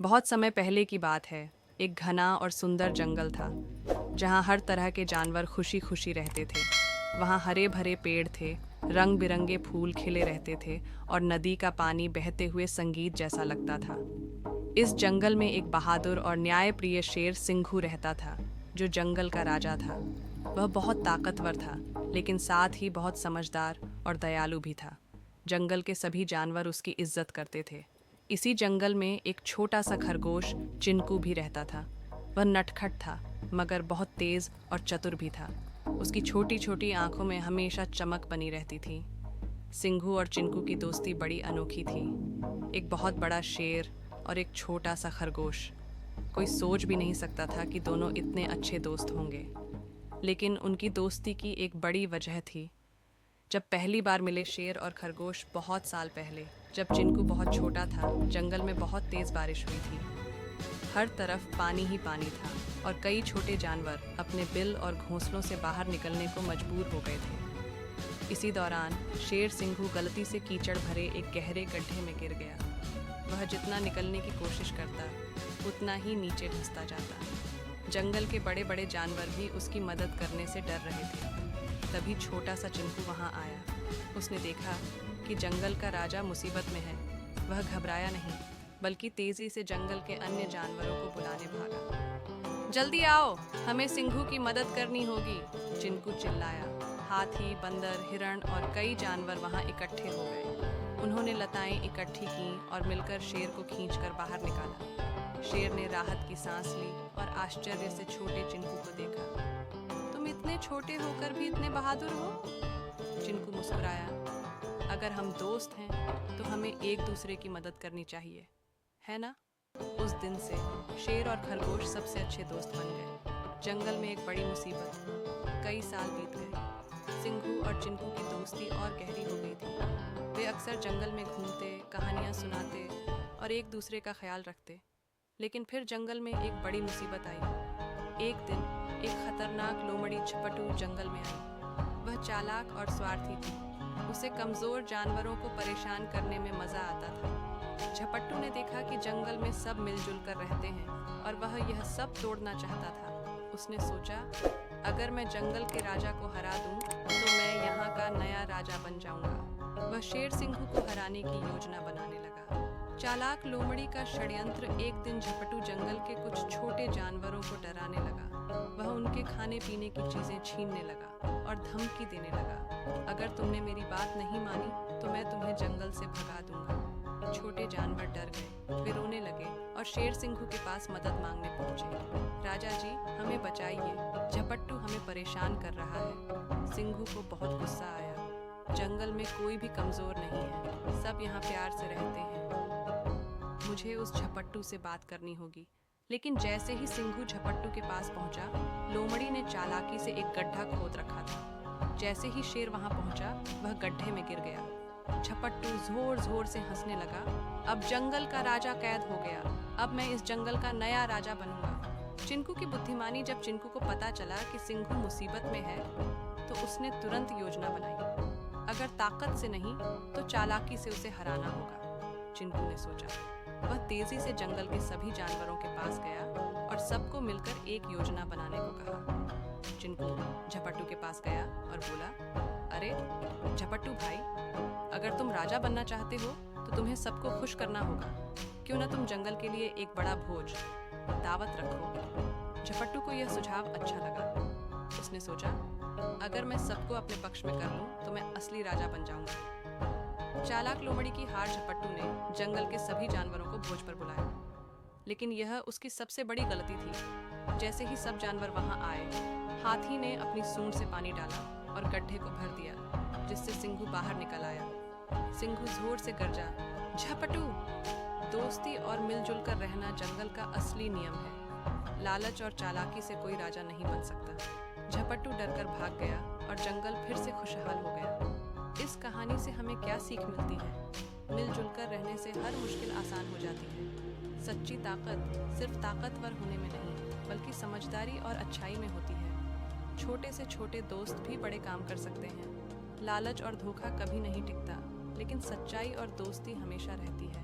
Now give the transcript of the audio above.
बहुत समय पहले की बात है। एक घना और सुंदर जंगल था जहाँ हर तरह के जानवर खुशी खुशी रहते थे। वहाँ हरे भरे पेड़ थे, रंग बिरंगे फूल खिले रहते थे और नदी का पानी बहते हुए संगीत जैसा लगता था। इस जंगल में एक बहादुर और न्यायप्रिय शेर सिंघू रहता था, जो जंगल का राजा था। वह बहुत ताकतवर था, लेकिन साथ ही बहुत समझदार और दयालु भी था। जंगल के सभी जानवर उसकी इज्जत करते थे। इसी जंगल में एक छोटा सा खरगोश चिंकू भी रहता था। वह नटखट था, मगर बहुत तेज और चतुर भी था। उसकी छोटी छोटी आंखों में हमेशा चमक बनी रहती थी। सिंघू और चिंकू की दोस्ती बड़ी अनोखी थी। एक बहुत बड़ा शेर और एक छोटा सा खरगोश। कोई सोच भी नहीं सकता था कि दोनों इतने अच्छे दोस्त होंगे। लेकिन उनकी दोस्ती की एक बड़ी वजह थी। जब पहली बार मिले शेर और खरगोश बहुत साल पहले, जब चिंकू बहुत छोटा था, जंगल में बहुत तेज बारिश हुई थी। हर तरफ पानी ही पानी था और कई छोटे जानवर अपने बिल और घोंसलों से बाहर निकलने को मजबूर हो गए थे। इसी दौरान शेर सिंघू गलती से कीचड़ भरे एक गहरे गड्ढे में गिर गया। वह जितना निकलने की कोशिश करता, उतना ही नीचे धंसता जाता। जंगल के बड़े बड़े जानवर भी उसकी मदद करने से डर रहे थे। तभी छोटा सा चिंकू वहां आया। उसने देखा कि जंगल का राजा मुसीबत में है। वह घबराया नहीं, बल्कि तेजी से जंगल के अन्य जानवरों को बुलाने भागा। जल्दी आओ, हमें सिंघू की मदद करनी होगी, चिंकू चिल्लाया। हाथी, बंदर, हिरण और कई जानवर वहां इकट्ठे हो गए। उन्होंने लताएं इकट्ठी की और मिलकर शेर को खींचकर बाहर निकाला। शेर ने राहत की सांस ली और आश्चर्य से छोटे चिंकू को देखा। तुम इतने छोटे होकर भी इतने बहादुर हो? चिंकू मुस्कुराया। अगर हम दोस्त हैं तो हमें एक दूसरे की मदद करनी चाहिए, है ना? उस दिन से शेर और खरगोश सबसे अच्छे दोस्त बन गए। जंगल में एक बड़ी मुसीबत। कई साल बीत गए। सिंघू और चिंकू की दोस्ती और गहरी हो गई थी। वे अक्सर जंगल में घूमते, कहानियां सुनाते और एक दूसरे का ख्याल रखते। लेकिन फिर जंगल में एक बड़ी मुसीबत आई। एक दिन एक खतरनाक लोमड़ी झपटू जंगल में आई। वह चालाक और स्वार्थी थी। उसे कमजोर जानवरों को परेशान करने में मजा आता था। झपट्टू ने देखा कि जंगल में सब मिलजुल कर रहते हैं और वह यह सब तोड़ना चाहता था। उसने सोचा, अगर मैं जंगल के राजा को हरा दूं, तो मैं यहाँ का नया राजा बन जाऊंगा। वह शेर सिंघू को हराने की योजना बनाने लगा। चालाक लोमड़ी का षड्यंत्र एक दिन झपटू जंगल के कुछ छोटे जानवरों को डराने लगा। वह उनके खाने पीने की चीजें छीनने लगा और धमकी देने लगा। अगर तुमने मेरी बात नहीं मानी तो मैं तुम्हें जंगल से भगा दूंगा। छोटे जानवर डर गए, वे रोने लगे और शेर सिंघू के पास मदद मांगने पहुंचे। राजा जी, हमें बचाइए, झपट्टू हमें परेशान कर रहा है। सिंघू को बहुत गुस्सा आया। जंगल में कोई भी कमजोर नहीं है, सब यहाँ प्यार से रहते हैं। मुझे उस झपट्टू से बात करनी होगी। लेकिन जैसे ही सिंघू झपट्टू के पास पहुंचा, लोमड़ी ने चालाकी से एक गड्ढा खोद रखा था। जैसे ही शेर वहां पहुंचा, वह गड्ढे में गिर गया। झपट्टू जोर जोर से हंसने लगा। अब जंगल का राजा कैद हो गया। अब मैं इस जंगल का नया राजा बनूंगा। चिंकू की बुद्धिमानी जब चिंकू को पता चला कि सिंघू मुसीबत में है, तो उसने तुरंत योजना बनाई। अगर ताकत से नहीं तो चालाकी से उसे हराना होगा, चिंकू ने सोचा। वह तेजी से जंगल के सभी जानवरों के पास गया और सबको मिलकर एक योजना बनाने को कहा। चिंकू झपट्टू के पास गया और बोला, अरे झपट्टू भाई, अगर तुम राजा बनना चाहते हो तो तुम्हें सबको खुश करना होगा। क्यों ना तुम जंगल के लिए एक बड़ा भोज, दावत रखो। झपट्टू को यह सुझाव अच्छा लगा। उसने सोचा, अगर मैं सबको अपने पक्ष में कर लूं तो मैं असली राजा बन जाऊंगा। चालाक लोमड़ी की हार झपट्टू ने जंगल के सभी जानवरों को भोज पर बुलाया। लेकिन यह उसकी सबसे बड़ी गलती थी। जैसे ही सब जानवर वहां आए, हाथी ने अपनी सूंड से पानी डाला और गड्ढे को भर दिया, जिससे सिंघू बाहर निकल आया। सिंघू जोर से गरजा, झपट्टू! दोस्ती और मिलजुल कर रहना जंगल का असली नियम है। लालच और चालाकी से कोई राजा नहीं बन सकता। झपट्टू डरकर भाग गया और जंगल फिर से खुशहाल हो गया। इस कहानी से हमें क्या सीख मिलती है? मिलजुल कर रहने से हर मुश्किल आसान हो जाती है। सच्ची ताकत सिर्फ ताकतवर होने में नहीं, बल्कि समझदारी और अच्छाई में होती है। छोटे से छोटे दोस्त भी बड़े काम कर सकते हैं। लालच और धोखा कभी नहीं टिकता, लेकिन सच्चाई और दोस्ती हमेशा रहती है।